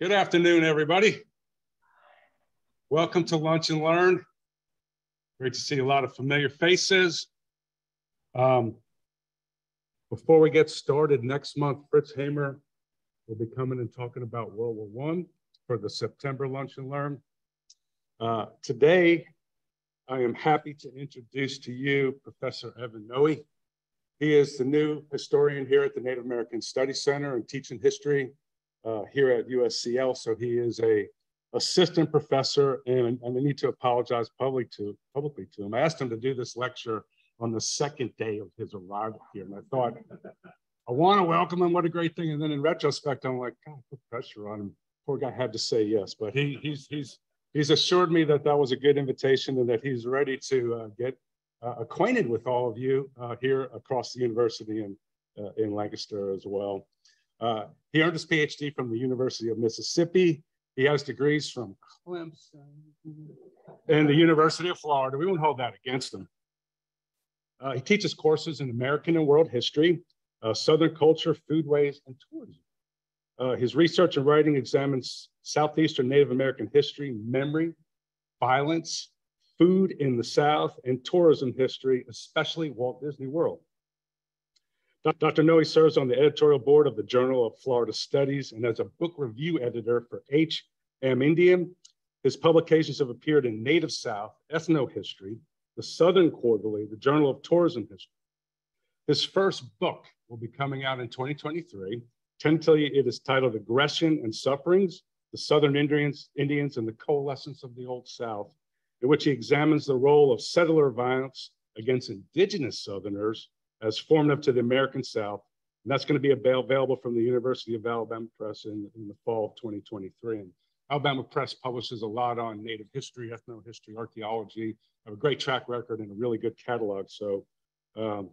Good afternoon, everybody. Welcome to Lunch and Learn. Great to see a lot of familiar faces. Before we get started, next month, Fritz Hamer will be coming and talking about World War I for the September Lunch and Learn. Today, I am happy to introduce to you Professor Evan Nooe. He is the new historian here at the Native American Studies Center and teaching history here at USCL. So he is a assistant professor, and I need to apologize publicly to him. I asked him to do this lecture on the second day of his arrival here, and I thought, I want to welcome him. What a great thing! And then in retrospect, I'm like, God, put pressure on him. Poor guy had to say yes, but he's assured me that that was a good invitation and that he's ready to get acquainted with all of you here across the university and in Lancaster as well. He earned his PhD from the University of Mississippi. He has degrees from Clemson and the University of Florida. We won't hold that against him. He teaches courses in American and world history, Southern culture, foodways, and tourism. His research and writing examines Southeastern Native American history, memory, violence, food in the South, and tourism history, especially Walt Disney World. Dr. Nooe serves on the editorial board of the Journal of Florida Studies and as a book review editor for H.M. Indian. His publications have appeared in Native South, Ethnohistory, the Southern Quarterly, the Journal of Tourism History. His first book will be coming out in 2023. Tentatively, it is titled Aggression and Sufferings, the Southern Indians and the Coalescence of the Old South, in which he examines the role of settler violence against indigenous Southerners as formative to the American South. And that's going to be available from the University of Alabama Press in the fall of 2023. And Alabama Press publishes a lot on Native history, ethnohistory, archaeology, have a great track record and a really good catalog. So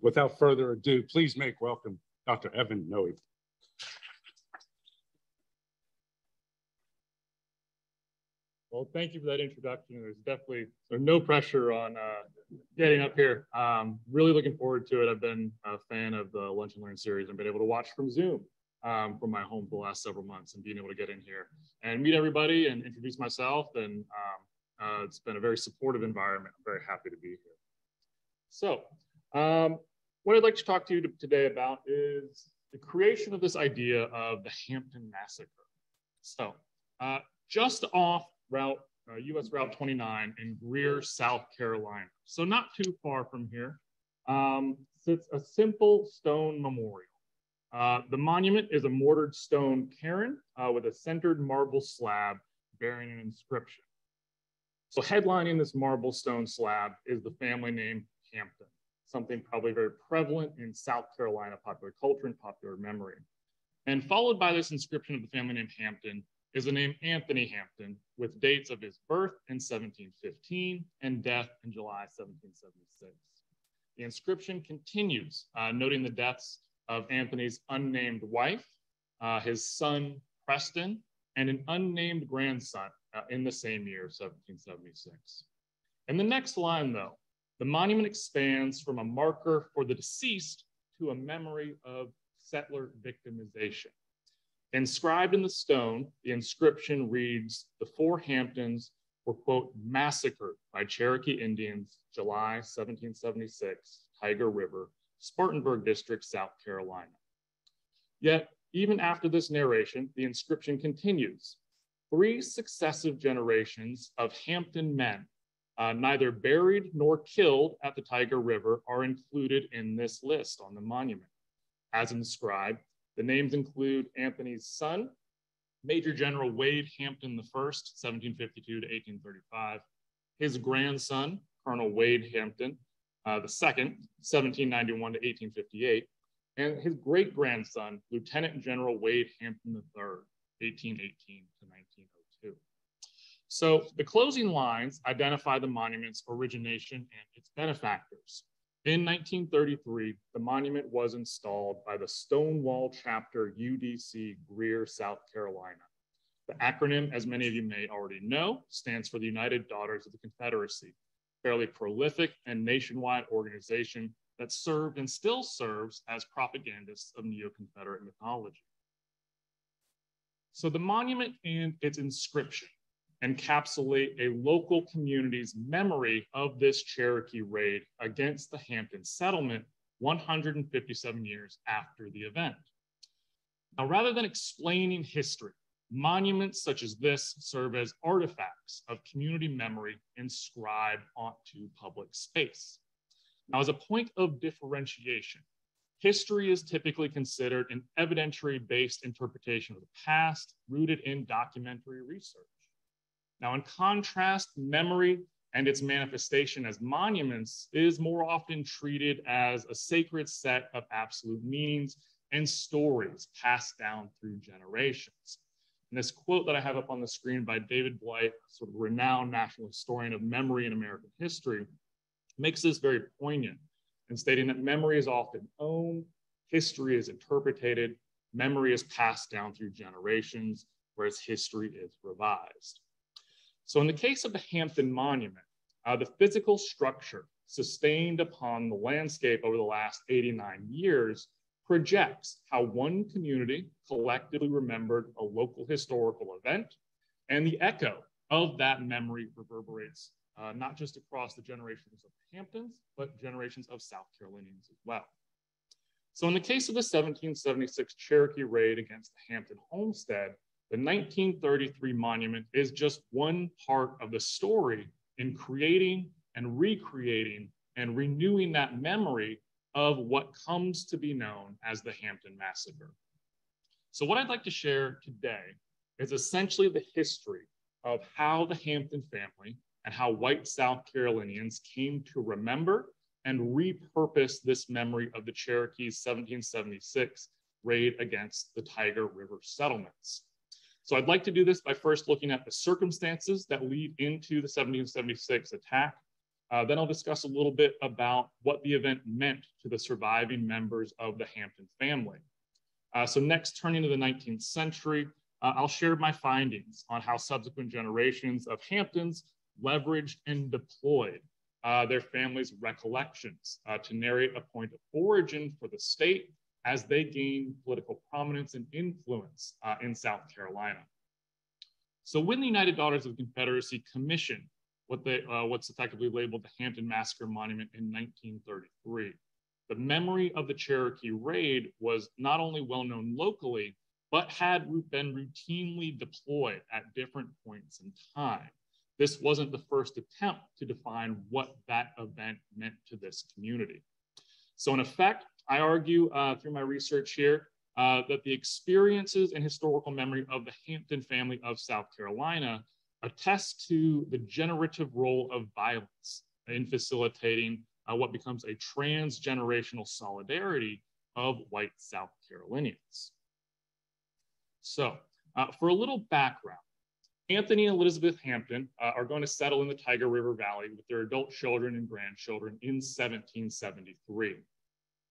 without further ado, please make welcome Dr. Evan Nooe. Well, thank you for that introduction. There's no pressure on getting up here. Really looking forward to it. I've been a fan of the Lunch and Learn series and been able to watch from Zoom from my home for the last several months and being able to get in here and meet everybody and introduce myself. And it's been a very supportive environment. I'm very happy to be here. So what I'd like to talk to you today about is the creation of this idea of the Hampton Massacre. So just off US Route 29 in Greer, South Carolina. So not too far from here, sits a simple stone memorial. The monument is a mortared stone cairn with a centered marble slab bearing an inscription. So headlining this marble stone slab is the family name Hampton, something probably very prevalent in South Carolina popular culture and popular memory. And followed by this inscription of the family name Hampton is the name Anthony Hampton, with dates of his birth in 1715 and death in July 1776. The inscription continues, noting the deaths of Anthony's unnamed wife, his son Preston, and an unnamed grandson in the same year, 1776. In the next line, though, the monument expands from a marker for the deceased to a memory of settler victimization. Inscribed in the stone, the inscription reads, "The four Hamptons were, quote, massacred by Cherokee Indians, July 1776, Tyger River, Spartanburg District, South Carolina." Yet, even after this narration, the inscription continues. 3 successive generations of Hampton men, neither buried nor killed at the Tyger River, are included in this list on the monument. As inscribed, the names include Anthony's son, Major General Wade Hampton I, 1752 to 1835, his grandson, Colonel Wade Hampton II, 1791 to 1858, and his great-grandson, Lieutenant General Wade Hampton III, 1818 to 1902. So the closing lines identify the monument's origination and its benefactors. In 1933, the monument was installed by the Stonewall Chapter UDC Greer, South Carolina. The acronym, as many of you may already know, stands for the United Daughters of the Confederacy, a fairly prolific and nationwide organization that served and still serves as propagandists of neo-Confederate mythology. So the monument and its inscription encapsulate a local community's memory of this Cherokee raid against the Hampton settlement 157 years after the event. Now, rather than explaining history, monuments such as this serve as artifacts of community memory inscribed onto public space. Now, as a point of differentiation, history is typically considered an evidentiary-based interpretation of the past rooted in documentary research. Now, in contrast, memory and its manifestation as monuments is more often treated as a sacred set of absolute meanings and stories passed down through generations. And this quote that I have up on the screen by David Blight, sort of renowned national historian of memory in American history, makes this very poignant in stating that memory is often owned, history is interpreted, memory is passed down through generations, whereas history is revised. So in the case of the Hampton Monument, the physical structure sustained upon the landscape over the last 89 years projects how one community collectively remembered a local historical event, and the echo of that memory reverberates not just across the generations of Hamptons, but generations of South Carolinians as well. So in the case of the 1776 Cherokee raid against the Hampton Homestead, the 1933 monument is just one part of the story in creating and recreating and renewing that memory of what comes to be known as the Hampton Massacre. So what I'd like to share today is essentially the history of how the Hampton family and how white South Carolinians came to remember and repurpose this memory of the Cherokee's 1776 raid against the Tyger River settlements. So I'd like to do this by first looking at the circumstances that lead into the 1776 attack. Then I'll discuss a little bit about what the event meant to the surviving members of the Hampton family. So next, turning to the 19th century, I'll share my findings on how subsequent generations of Hamptons leveraged and deployed their family's recollections to narrate a point of origin for the state as they gained political prominence and influence in South Carolina. So when the United Daughters of the Confederacy commissioned what's effectively labeled the Hampton Massacre Monument in 1933, the memory of the Cherokee raid was not only well known locally, but had been routinely deployed at different points in time. This wasn't the first attempt to define what that event meant to this community. So in effect, I argue through my research here that the experiences and historical memory of the Hampton family of South Carolina attest to the generative role of violence in facilitating what becomes a transgenerational solidarity of white South Carolinians. So for a little background, Anthony and Elizabeth Hampton are going to settle in the Tyger River Valley with their adult children and grandchildren in 1773.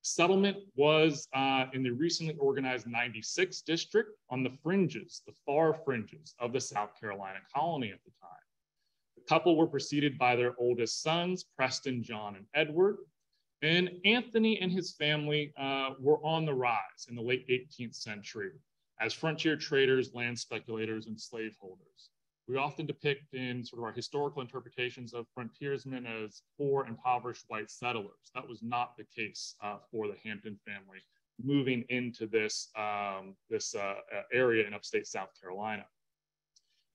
Settlement was in the recently organized 96th district on the fringes, the far fringes of the South Carolina colony at the time. The couple were preceded by their oldest sons, Preston, John, and Edward. And Anthony and his family were on the rise in the late 18th century as frontier traders, land speculators, and slaveholders. We often depict in sort of our historical interpretations of frontiersmen as poor, impoverished white settlers. That was not the case for the Hampton family moving into this area in upstate South Carolina.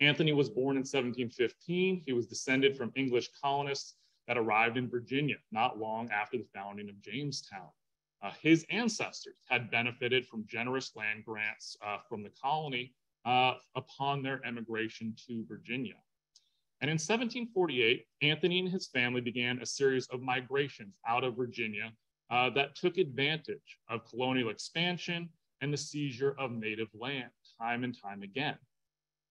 Anthony was born in 1715. He was descended from English colonists that arrived in Virginia not long after the founding of Jamestown. His ancestors had benefited from generous land grants from the colony upon their emigration to Virginia. And in 1748, Anthony and his family began a series of migrations out of Virginia that took advantage of colonial expansion and the seizure of native land time and time again.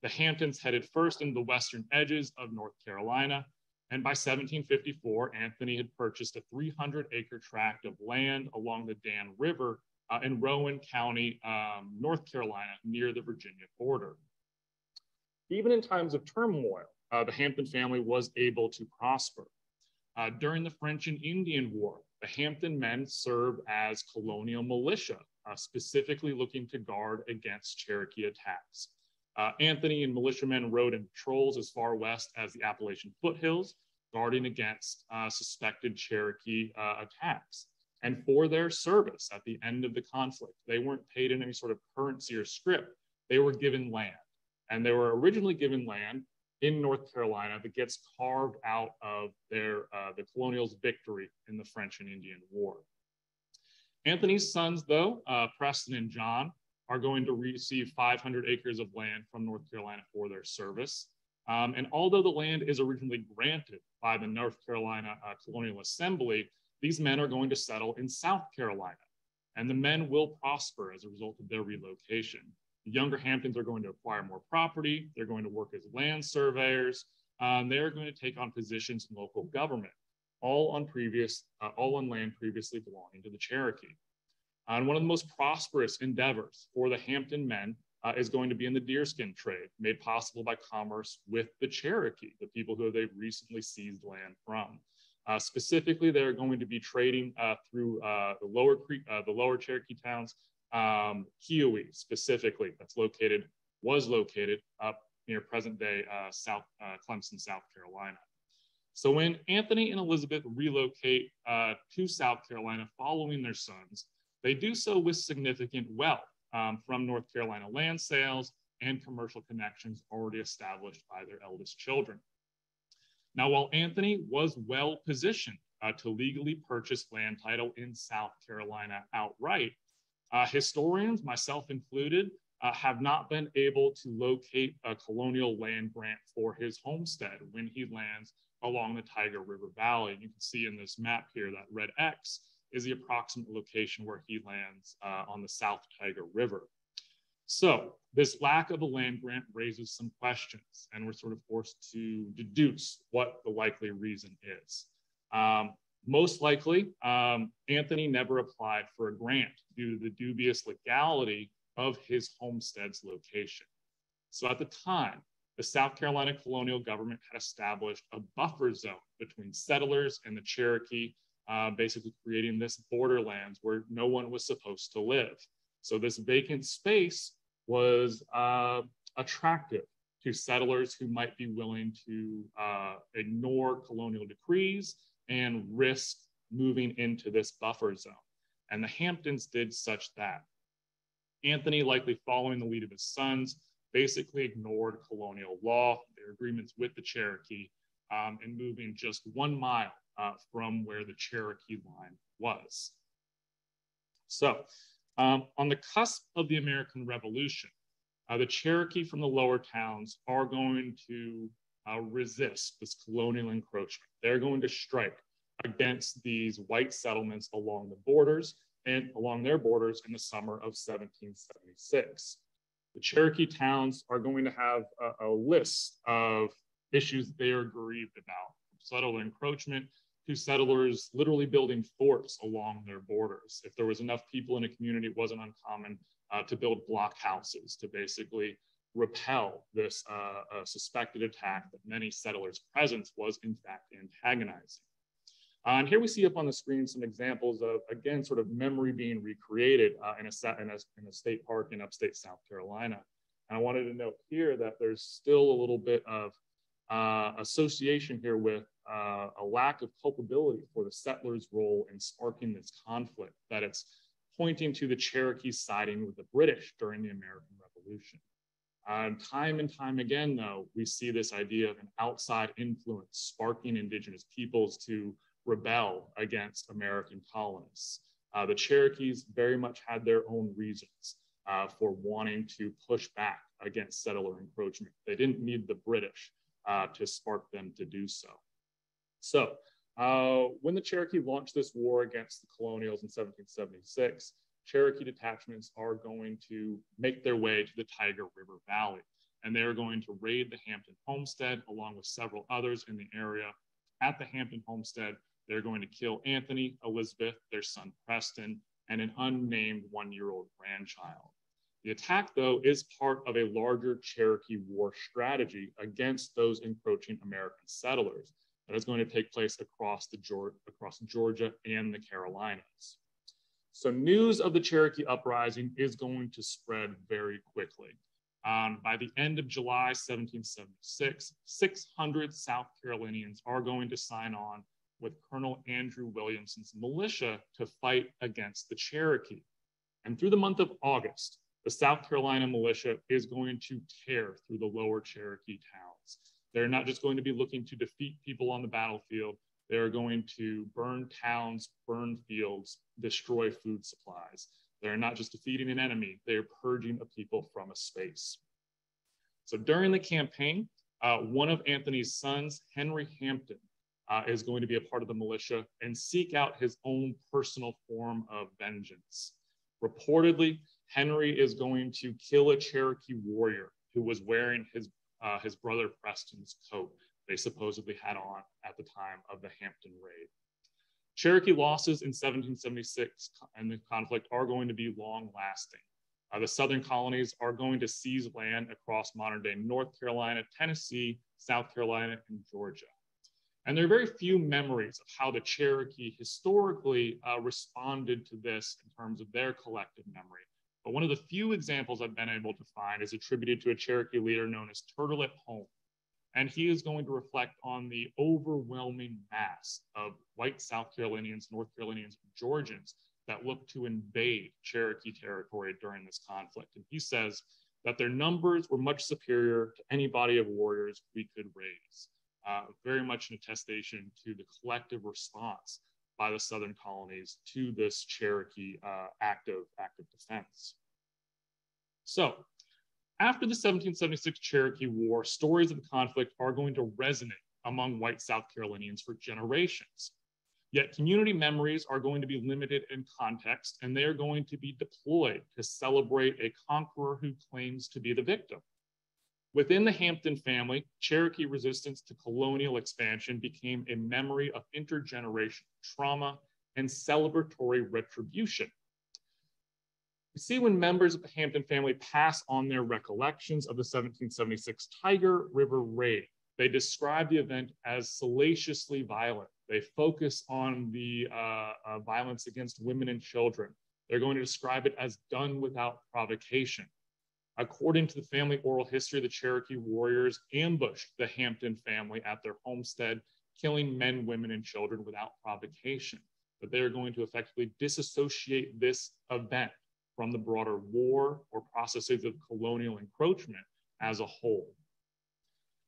The Hamptons headed first into the western edges of North Carolina, and by 1754, Anthony had purchased a 300-acre tract of land along the Dan River in Rowan County, North Carolina, near the Virginia border. Even in times of turmoil, the Hampton family was able to prosper. During the French and Indian War, the Hampton men served as colonial militia, specifically looking to guard against Cherokee attacks. Anthony and militiamen rode in patrols as far west as the Appalachian foothills, guarding against suspected Cherokee attacks. And for their service at the end of the conflict, they weren't paid in any sort of currency or scrip. They were given land. And they were originally given land in North Carolina that gets carved out of the colonials' victory in the French and Indian War. Anthony's sons, though, Preston and John, are going to receive 500 acres of land from North Carolina for their service. And although the land is originally granted by the North Carolina Colonial Assembly, these men are going to settle in South Carolina, and the men will prosper as a result of their relocation. The younger Hamptons are going to acquire more property. They're going to work as land surveyors. They're going to take on positions in local government, all on land previously belonging to the Cherokee. And one of the most prosperous endeavors for the Hampton men is going to be in the deerskin trade, made possible by commerce with the Cherokee, the people who they've recently seized land from. Specifically, they're going to be trading through the lower Cherokee towns, Kiowa specifically, was located up near present-day Clemson, South Carolina. So when Anthony and Elizabeth relocate to South Carolina following their sons, they do so with significant wealth from North Carolina land sales and commercial connections already established by their eldest children. Now, while Anthony was well positioned to legally purchase land title in South Carolina outright, historians, myself included, have not been able to locate a colonial land grant for his homestead when he lands along the Tyger River Valley. You can see in this map here that red X is the approximate location where he lands on the South Tyger River. So this lack of a land grant raises some questions, and we're sort of forced to deduce what the likely reason is. Most likely, Anthony never applied for a grant due to the dubious legality of his homestead's location. So at the time, the South Carolina colonial government had established a buffer zone between settlers and the Cherokee, basically creating this borderlands where no one was supposed to live. So this vacant space was attractive to settlers who might be willing to ignore colonial decrees and risk moving into this buffer zone. And the Hamptons did such that. Anthony, likely following the lead of his sons, basically ignored colonial law, their agreements with the Cherokee, and moving just 1 mile from where the Cherokee line was. So on the cusp of the American Revolution, the Cherokee from the lower towns are going to resist this colonial encroachment. They're going to strike against these white settlements along the borders and along their borders in the summer of 1776. The Cherokee towns are going to have a list of issues they are grieved about, settler encroachment to settlers literally building forts along their borders. If there was enough people in a community, it wasn't uncommon to build blockhouses to basically repel this suspected attack that many settlers' presence was in fact antagonizing. And here we see up on the screen some examples of, again, sort of memory being recreated in a state park in upstate South Carolina. And I wanted to note here that there's still a little bit of association here with a lack of culpability for the settlers' role in sparking this conflict, that it's pointing to the Cherokee siding with the British during the American Revolution. Time and time again, though, we see this idea of an outside influence sparking indigenous peoples to rebel against American colonists. The Cherokees very much had their own reasons for wanting to push back against settler encroachment. They didn't need the British to spark them to do so. So when the Cherokee launched this war against the colonials in 1776, Cherokee detachments are going to make their way to the Tyger River Valley, and they're going to raid the Hampton Homestead along with several others in the area. At the Hampton Homestead, they're going to kill Anthony, Elizabeth, their son Preston, and an unnamed 1-year-old grandchild. The attack, though, is part of a larger Cherokee war strategy against those encroaching American settlers that is going to take place across Georgia and the Carolinas. So news of the Cherokee uprising is going to spread very quickly. By the end of July 1776, 600 South Carolinians are going to sign on with Colonel Andrew Williamson's militia to fight against the Cherokee. And through the month of August, the South Carolina militia is going to tear through the lower Cherokee towns. They're not just going to be looking to defeat people on the battlefield, they're going to burn towns, burn fields, destroy food supplies. They're not just defeating an enemy, they're purging a people from a space. So during the campaign, one of Anthony's sons, Henry Hampton, is going to be a part of the militia and seek out his own personal form of vengeance. Reportedly, Henry is going to kill a Cherokee warrior who was wearing his brother Preston's coat they supposedly had on at the time of the Hampton raid. Cherokee losses in 1776 and the conflict are going to be long lasting. The Southern colonies are going to seize land across modern day North Carolina, Tennessee, South Carolina, and Georgia. And there are very few memories of how the Cherokee historically responded to this in terms of their collective memory. But one of the few examples I've been able to find is attributed to a Cherokee leader known as Turtle at Home. And he is going to reflect on the overwhelming mass of white South Carolinians, North Carolinians, and Georgians that looked to invade Cherokee territory during this conflict. And he says that their numbers were much superior to any body of warriors we could raise. Very much an attestation to the collective response by the Southern colonies to this Cherokee active defense. So, after the 1776 Cherokee War, stories of the conflict are going to resonate among white South Carolinians for generations. Yet community memories are going to be limited in context, and they are going to be deployed to celebrate a conqueror who claims to be the victim. Within the Hampton family, Cherokee resistance to colonial expansion became a memory of intergenerational trauma and celebratory retribution. You see, when members of the Hampton family pass on their recollections of the 1776 Tyger River raid, they describe the event as salaciously violent. They focus on the violence against women and children. They're going to describe it as done without provocation. According to the family oral history, the Cherokee warriors ambushed the Hampton family at their homestead, killing men, women, and children without provocation. But they are going to effectively disassociate this event from the broader war or processes of colonial encroachment as a whole.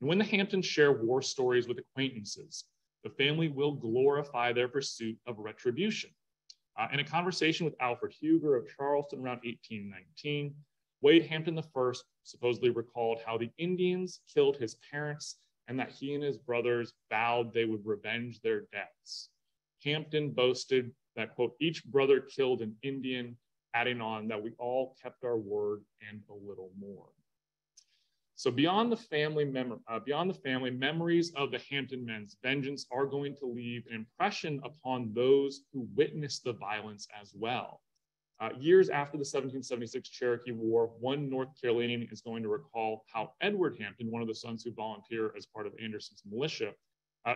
And when the Hamptons share war stories with acquaintances, the family will glorify their pursuit of retribution. In a conversation with Alfred Huger of Charleston around 1819, Wade Hampton I supposedly recalled how the Indians killed his parents and that he and his brothers vowed they would revenge their deaths. Hampton boasted that, quote, each brother killed an Indian, adding on that we all kept our word and a little more. So beyond the family, memories of the Hampton men's vengeance are going to leave an impression upon those who witnessed the violence as well. Years after the 1776 Cherokee War, one North Carolinian is going to recall how Edward Hampton, one of the sons who volunteered as part of Anderson's militia,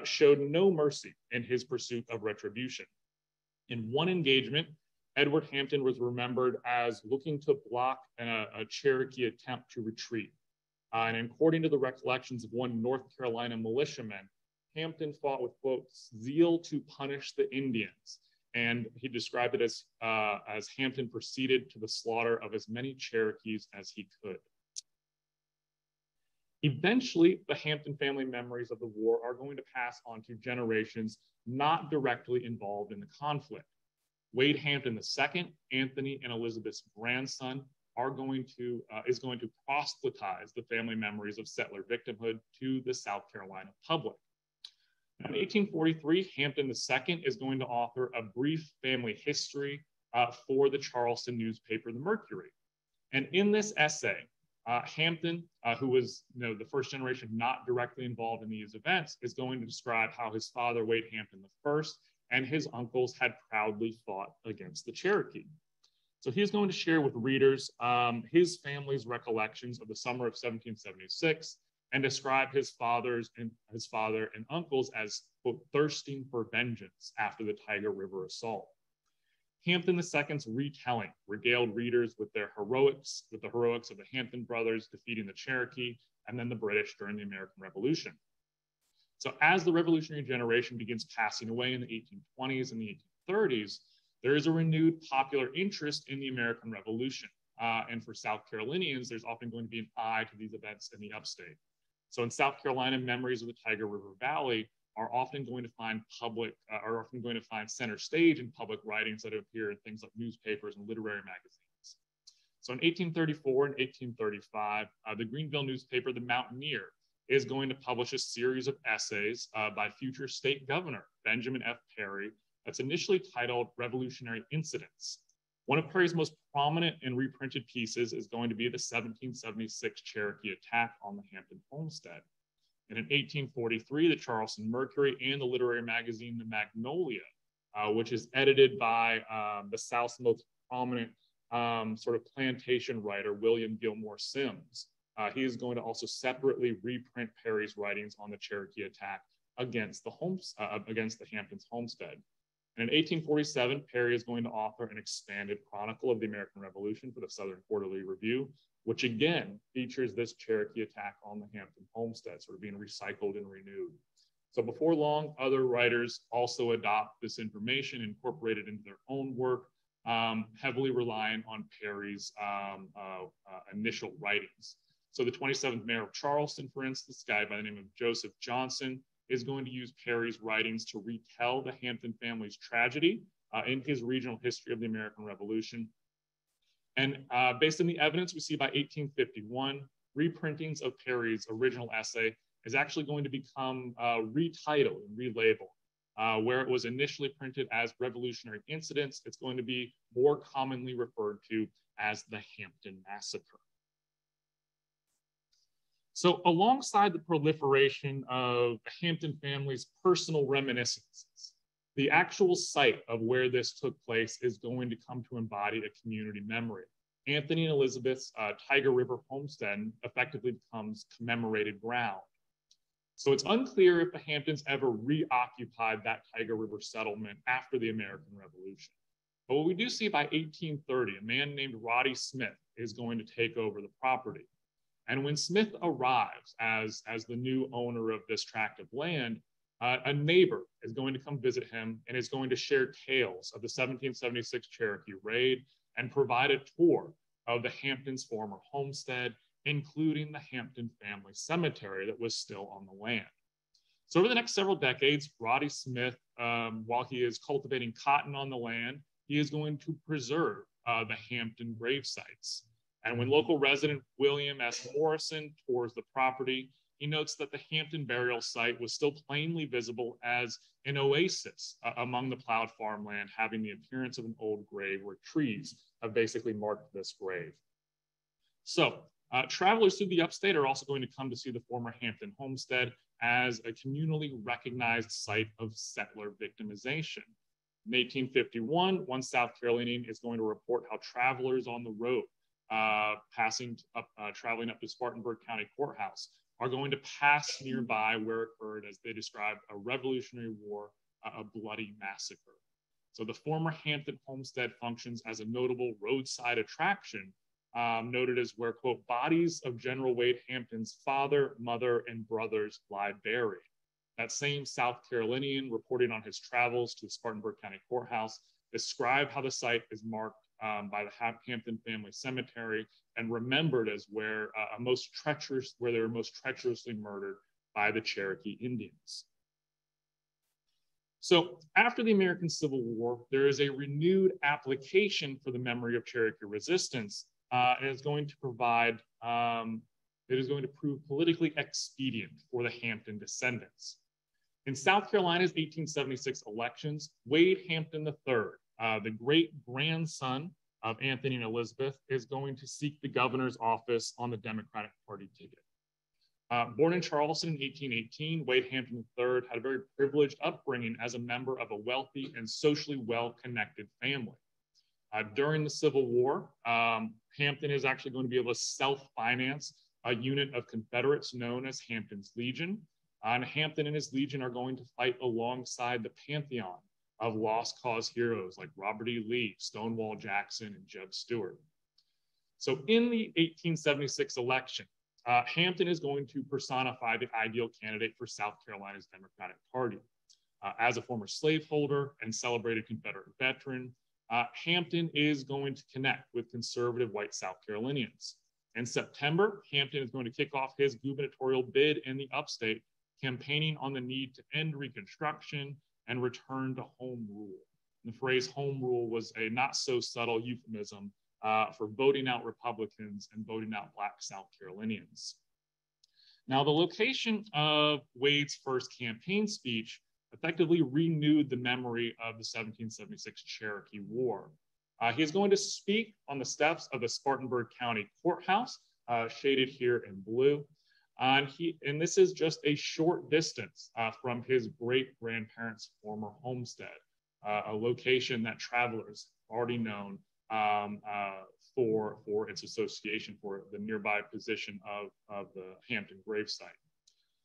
showed no mercy in his pursuit of retribution. In one engagement, Edward Hampton was remembered as looking to block a Cherokee attempt to retreat. And according to the recollections of one North Carolina militiaman, Hampton fought with, quote, zeal to punish the Indians. And he described it as Hampton proceeded to the slaughter of as many Cherokees as he could. Eventually, the Hampton family memories of the war are going to pass on to generations not directly involved in the conflict. Wade Hampton II, Anthony and Elizabeth's grandson, is going to proselytize the family memories of settler victimhood to the South Carolina public. In 1843, Hampton II is going to author a brief family history for the Charleston newspaper, The Mercury. And in this essay, Hampton, who was the first generation not directly involved in these events, is going to describe how his father, Wade Hampton I, and his uncles had proudly fought against the Cherokee. So he's going to share with readers his family's recollections of the summer of 1776 and describe his father and uncles as, quote, thirsting for vengeance after the Tyger River assault. Hampton II's retelling regaled readers with their heroics, with the heroics of the Hampton brothers defeating the Cherokee and then the British during the American Revolution. So as the revolutionary generation begins passing away in the 1820s and the 1830s, there is a renewed popular interest in the American Revolution. And for South Carolinians, there's often going to be an eye to these events in the upstate. So in South Carolina, memories of the Tyger River Valley are often going to find center stage in public writings that appear in things like newspapers and literary magazines. So in 1834 and 1835, the Greenville newspaper, The Mountaineer, is going to publish a series of essays by future state governor Benjamin F. Perry that's initially titled Revolutionary Incidents. One of Perry's most prominent and reprinted pieces is going to be the 1776 Cherokee attack on the Hampton Homestead. And in 1843, the Charleston Mercury and the literary magazine The Magnolia, which is edited by the South's most prominent sort of plantation writer, William Gilmore Simms. He is going to also separately reprint Perry's writings on the Cherokee attack against the Hampton's homestead. And in 1847, Perry is going to author an expanded chronicle of the American Revolution for the Southern Quarterly Review, which again features this Cherokee attack on the Hampton homestead, sort of being recycled and renewed. So before long, other writers also adopt this information, incorporate it into their own work, heavily relying on Perry's initial writings. So the 27th mayor of Charleston, for instance, a guy by the name of Joseph Johnson, is going to use Perry's writings to retell the Hampton family's tragedy in his regional history of the American Revolution. And based on the evidence we see by 1851, reprintings of Perry's original essay is actually going to become retitled and relabeled. Where it was initially printed as Revolutionary Incidents, it's going to be more commonly referred to as the Hampton Massacre. So alongside the proliferation of the Hampton family's personal reminiscences, the actual site of where this took place is going to come to embody a community memory. Anthony and Elizabeth's Tyger River homestead effectively becomes commemorated ground. So it's unclear if the Hamptons ever reoccupied that Tyger River settlement after the American Revolution. But what we do see by 1830, a man named Roddy Smith is going to take over the property. And when Smith arrives as the new owner of this tract of land, a neighbor is going to come visit him and is going to share tales of the 1776 Cherokee raid and provide a tour of the Hamptons' former homestead, including the Hampton family cemetery that was still on the land. So over the next several decades, Roddy Smith, while he is cultivating cotton on the land, he is going to preserve the Hampton grave sites. And when local resident William S. Morrison tours the property, he notes that the Hampton burial site was still plainly visible as an oasis among the plowed farmland, having the appearance of an old grave where trees have basically marked this grave. So travelers through the upstate are also going to come to see the former Hampton homestead as a communally recognized site of settler victimization. In 1851, one South Carolinian is going to report how travelers on the road traveling up to Spartanburg County Courthouse are going to pass nearby where occurred, as they described, a Revolutionary War, a bloody massacre. So the former Hampton homestead functions as a notable roadside attraction, noted as where, quote, bodies of General Wade Hampton's father, mother, and brothers lie buried. That same South Carolinian, reporting on his travels to the Spartanburg County Courthouse, described how the site is marked by the Hampton family cemetery and remembered as where they were most treacherously murdered by the Cherokee Indians. So after the American Civil War, there is a renewed application for the memory of Cherokee resistance, and it's going to prove politically expedient for the Hampton descendants. In South Carolina's 1876 elections, Wade Hampton III, the great grandson of Anthony and Elizabeth, is going to seek the governor's office on the Democratic Party ticket. Born in Charleston in 1818, Wade Hampton III had a very privileged upbringing as a member of a wealthy and socially well-connected family. During the Civil War, Hampton is actually going to be able to self-finance a unit of Confederates known as Hampton's Legion. And Hampton and his Legion are going to fight alongside the pantheon of lost cause heroes like Robert E. Lee, Stonewall Jackson, and Jeb Stuart. So in the 1876 election, Hampton is going to personify the ideal candidate for South Carolina's Democratic Party. As a former slaveholder and celebrated Confederate veteran, Hampton is going to connect with conservative white South Carolinians. In September, Hampton is going to kick off his gubernatorial bid in the upstate, campaigning on the need to end Reconstruction and return to home rule. And the phrase home rule was a not so subtle euphemism for voting out Republicans and voting out Black South Carolinians. Now, the location of Wade's first campaign speech effectively renewed the memory of the 1776 Cherokee War. He is going to speak on the steps of the Spartanburg County Courthouse, shaded here in blue. And this is just a short distance from his great-grandparents' former homestead, a location that travelers already known for its association for the nearby position of the Hampton gravesite.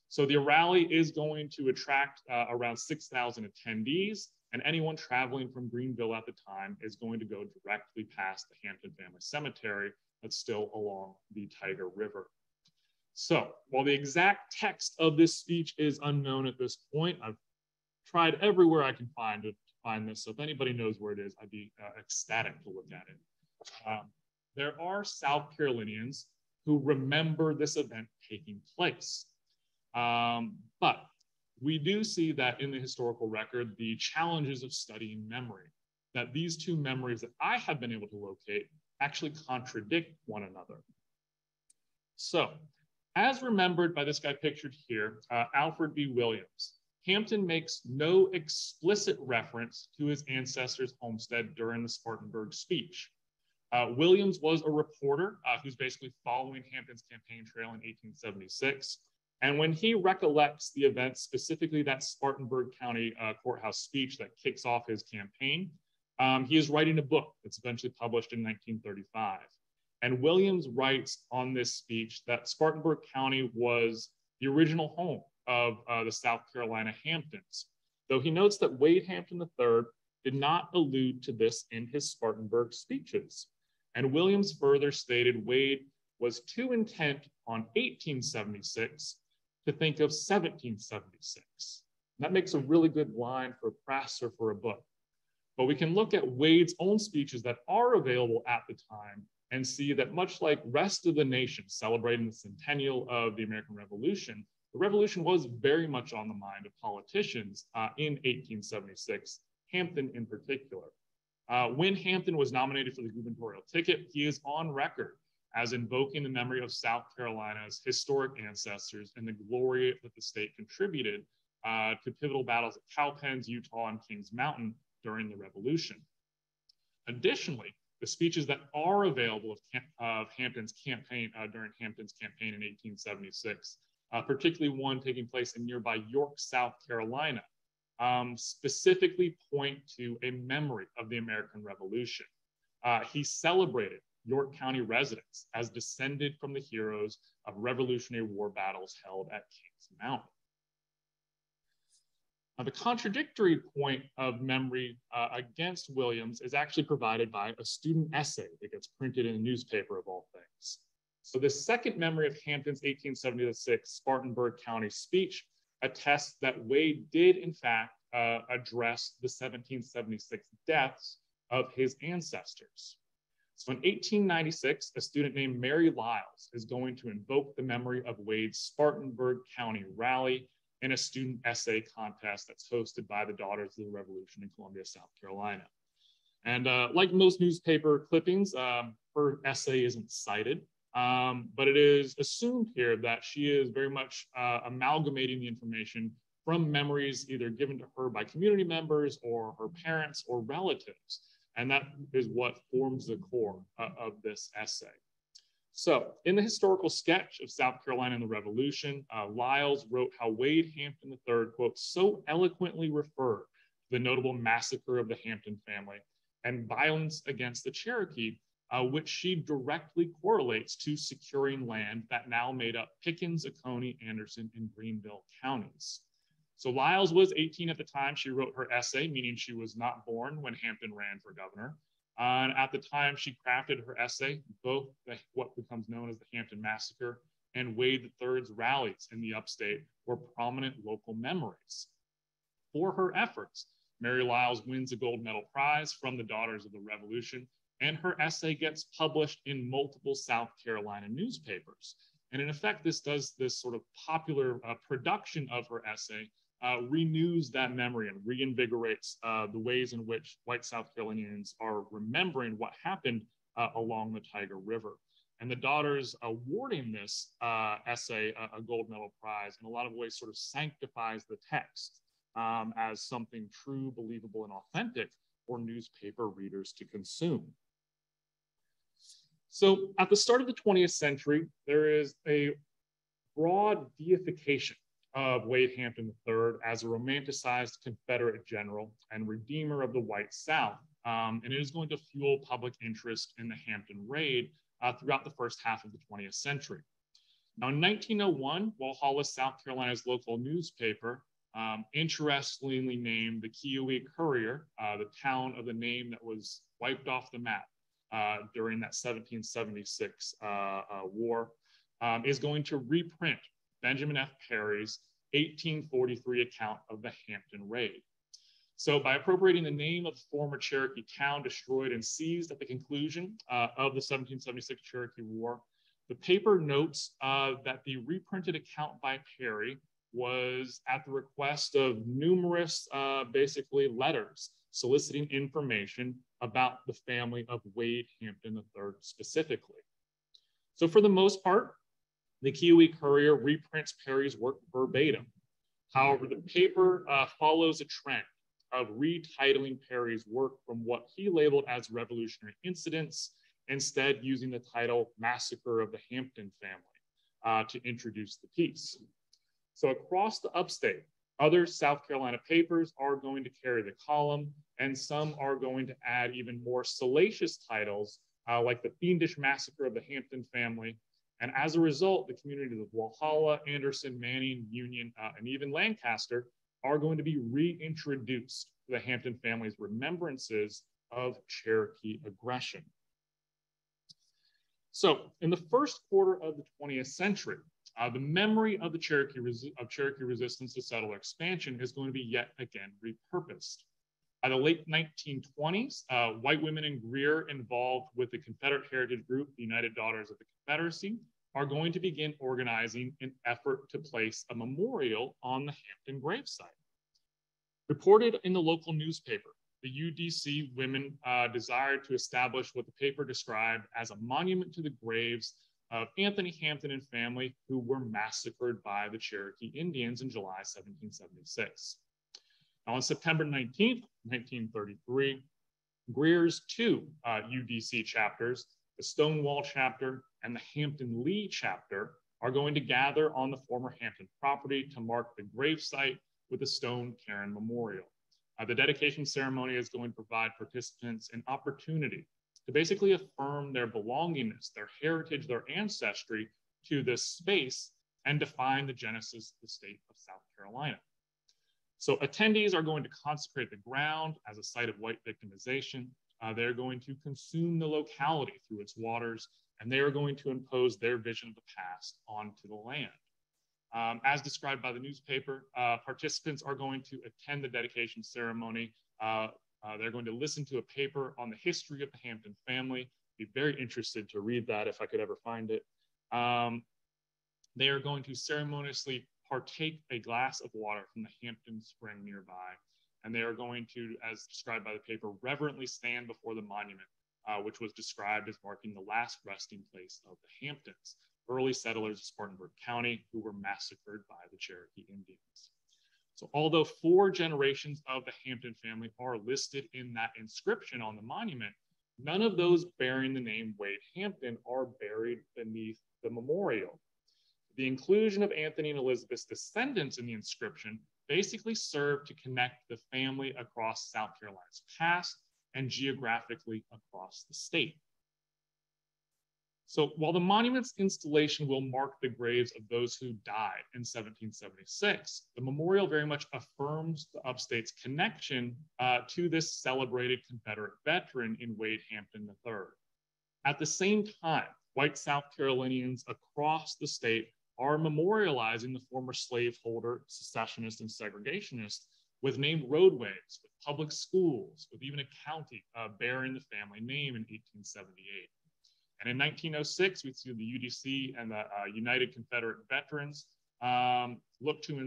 So the rally is going to attract around 6,000 attendees, and anyone traveling from Greenville at the time is going to go directly past the Hampton Family Cemetery that's still along the Tyger River. So while the exact text of this speech is unknown at this point, I've tried everywhere I can find to find this. So if anybody knows where it is, I'd be ecstatic to look at it. There are South Carolinians who remember this event taking place. But we do see that in the historical record, the challenges of studying memory, that these two memories that I have been able to locate actually contradict one another. So, as remembered by this guy pictured here, Alfred B. Williams, Hampton makes no explicit reference to his ancestors' homestead during the Spartanburg speech. Williams was a reporter who's basically following Hampton's campaign trail in 1876. And when he recollects the event, specifically that Spartanburg County Courthouse speech that kicks off his campaign, he is writing a book that's eventually published in 1935. And Williams writes on this speech that Spartanburg County was the original home of the South Carolina Hamptons, though he notes that Wade Hampton III did not allude to this in his Spartanburg speeches. And Williams further stated Wade was too intent on 1876 to think of 1776. That makes a really good line for press or for a book. But we can look at Wade's own speeches that are available at the time and see that much like rest of the nation celebrating the centennial of the American Revolution, the revolution was very much on the mind of politicians in 1876, Hampton in particular. When Hampton was nominated for the gubernatorial ticket, he is on record as invoking the memory of South Carolina's historic ancestors and the glory that the state contributed to pivotal battles at Cowpens, Utah, and Kings Mountain during the Revolution. Additionally, the speeches that are available of Hampton's campaign during Hampton's campaign in 1876, particularly one taking place in nearby York, South Carolina, specifically point to a memory of the American Revolution. He celebrated York County residents as descended from the heroes of Revolutionary War battles held at Kings Mountain. Now, the contradictory point of memory against Williams is actually provided by a student essay that gets printed in a newspaper of all things. So the second memory of Hampton's 1876 Spartanburg County speech attests that Wade did in fact address the 1776 deaths of his ancestors. So in 1896, a student named Mary Lyles is going to invoke the memory of Wade's Spartanburg County rally in a student essay contest that's hosted by the Daughters of the Revolution in Columbia, South Carolina. And like most newspaper clippings, her essay isn't cited, but it is assumed here that she is very much amalgamating the information from memories either given to her by community members or her parents or relatives. And that is what forms the core of this essay. So in the historical sketch of South Carolina and the Revolution, Lyles wrote how Wade Hampton III, quote, so eloquently referred to the notable massacre of the Hampton family and violence against the Cherokee, which she directly correlates to securing land that now made up Pickens, Oconee, Anderson, and Greenville counties. So Lyles was 18 at the time she wrote her essay, meaning she was not born when Hampton ran for governor. And at the time she crafted her essay, both what becomes known as the Hampton Massacre and Wade III's rallies in the upstate were prominent local memories. For her efforts, Mary Lyles wins a gold medal prize from the Daughters of the Revolution, and her essay gets published in multiple South Carolina newspapers. And in effect, this sort of popular production of her essay renews that memory and reinvigorates the ways in which white South Carolinians are remembering what happened along the Tyger River. And the Daughters awarding this essay a gold medal prize in a lot of ways sort of sanctifies the text as something true, believable, and authentic for newspaper readers to consume. So at the start of the 20th century, there is a broad deification of Wade Hampton III as a romanticized Confederate general and redeemer of the white South. And it is going to fuel public interest in the Hampton raid throughout the first half of the 20th century. Now, in 1901, Walhalla, South Carolina's local newspaper, interestingly named the Kiowa Courier, the town of the name that was wiped off the map during that 1776 war, is going to reprint Benjamin F. Perry's 1843 account of the Hampton raid. So by appropriating the name of the former Cherokee town destroyed and seized at the conclusion of the 1776 Cherokee War, the paper notes that the reprinted account by Perry was at the request of numerous, basically, letters soliciting information about the family of Wade Hampton III specifically. So for the most part, the Kiowa Courier reprints Perry's work verbatim. However, the paper follows a trend of retitling Perry's work from what he labeled as revolutionary incidents, instead using the title Massacre of the Hampton Family to introduce the piece. So across the upstate, other South Carolina papers are going to carry the column, and some are going to add even more salacious titles like the Fiendish Massacre of the Hampton Family. And as a result, the communities of Walhalla, Anderson, Manning, Union, and even Lancaster are going to be reintroduced to the Hampton family's remembrances of Cherokee aggression. So in the first quarter of the 20th century, the memory of the Cherokee resistance to settler expansion is going to be yet again repurposed. By the late 1920s, white women in Greer involved with the Confederate heritage group, the United Daughters of the Confederacy, are going to begin organizing an effort to place a memorial on the Hampton gravesite. Reported in the local newspaper, the UDC women desired to establish what the paper described as a monument to the graves of Anthony Hampton and family who were massacred by the Cherokee Indians in July 1776. Now, on September 19th, 1933, Greer's two UDC chapters, the Stonewall chapter and the Hampton Lee chapter, are going to gather on the former Hampton property to mark the gravesite with a stone cairn memorial. The dedication ceremony is going to provide participants an opportunity to basically affirm their belongingness, their heritage, their ancestry to this space and define the genesis of the state of South Carolina. So attendees are going to consecrate the ground as a site of white victimization. They're going to consume the locality through its waters, and they are going to impose their vision of the past onto the land. As described by the newspaper, participants are going to attend the dedication ceremony. They're going to listen to a paper on the history of the Hampton family. Be very interested to read that if I could ever find it. They are going to ceremoniously partake a glass of water from the Hampton Spring nearby. And they are going to, as described by the paper, reverently stand before the monument, which was described as marking the last resting place of the Hamptons, early settlers of Spartanburg County who were massacred by the Cherokee Indians. So although 4 generations of the Hampton family are listed in that inscription on the monument, none of those bearing the name Wade Hampton are buried beneath the memorial. The inclusion of Anthony and Elizabeth's descendants in the inscription basically served to connect the family across South Carolina's past and geographically across the state. So while the monument's installation will mark the graves of those who died in 1776, the memorial very much affirms the upstate's connection to this celebrated Confederate veteran in Wade Hampton III. At the same time, white South Carolinians across the state are memorializing the former slaveholder, secessionist, and segregationist with named roadways, with public schools, with even a county bearing the family name in 1878. And in 1906, we see the UDC and the United Confederate Veterans look to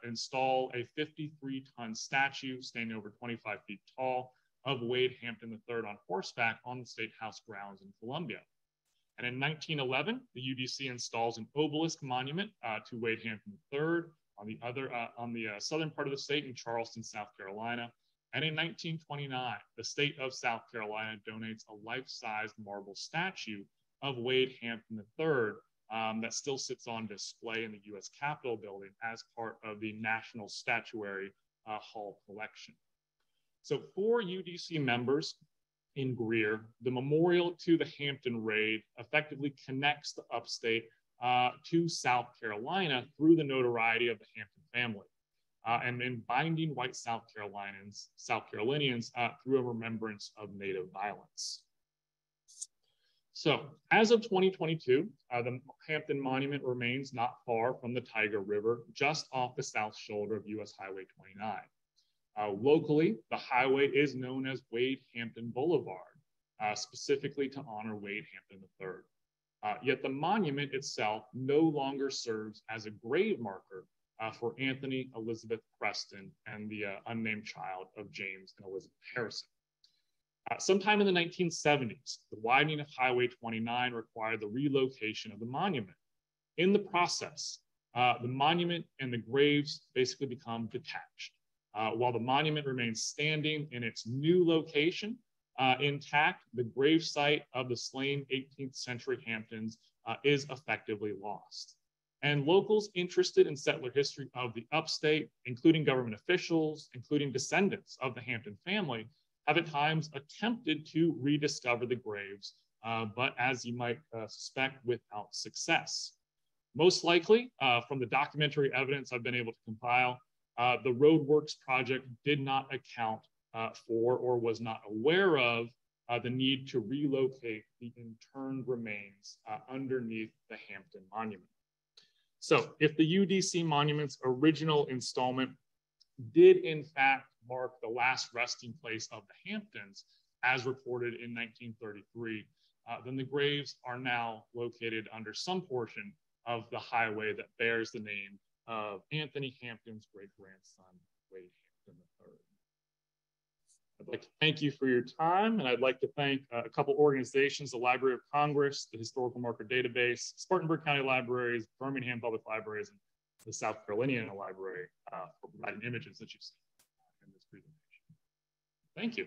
install a 53-ton statue standing over 25 feet tall of Wade Hampton III on horseback on the State House grounds in Columbia. And in 1911, the UDC installs an obelisk monument to Wade Hampton III on the southern part of the state in Charleston, South Carolina. And in 1929, the state of South Carolina donates a life-sized marble statue of Wade Hampton III that still sits on display in the U.S. Capitol building as part of the National Statuary Hall collection. So for UDC members in Greer, the memorial to the Hampton raid effectively connects the upstate to South Carolina through the notoriety of the Hampton family. And in binding white South Carolinians through a remembrance of Native violence. So as of 2022, the Hampton Monument remains not far from the Tyger River, just off the south shoulder of US Highway 29. Locally, the highway is known as Wade Hampton Boulevard, specifically to honor Wade Hampton III. Yet the monument itself no longer serves as a grave marker for Anthony Elizabeth Preston and the unnamed child of James and Elizabeth Harrison. Sometime in the 1970s, the widening of Highway 29 required the relocation of the monument. In the process, the monument and the graves basically become detached. While the monument remains standing in its new location, intact, the gravesite of the slain 18th century Hamptons is effectively lost. And locals interested in settler history of the upstate, including government officials, including descendants of the Hampton family, have at times attempted to rediscover the graves, but as you might suspect, without success. Most likely, from the documentary evidence I've been able to compile, the roadworks project did not account for or was not aware of the need to relocate the interned remains underneath the Hampton Monument. So if the UDC Monument's original installment did in fact mark the last resting place of the Hamptons, as reported in 1933, then the graves are now located under some portion of the highway that bears the name of Anthony Hampton's great-grandson, Wade Hampton III. I'd like to thank you for your time, and I'd like to thank a couple organizations, the Library of Congress, the Historical Marker Database, Spartanburg County Libraries, Birmingham Public Libraries, and the South Carolinian Library for providing images that you've seen in this presentation. Thank you.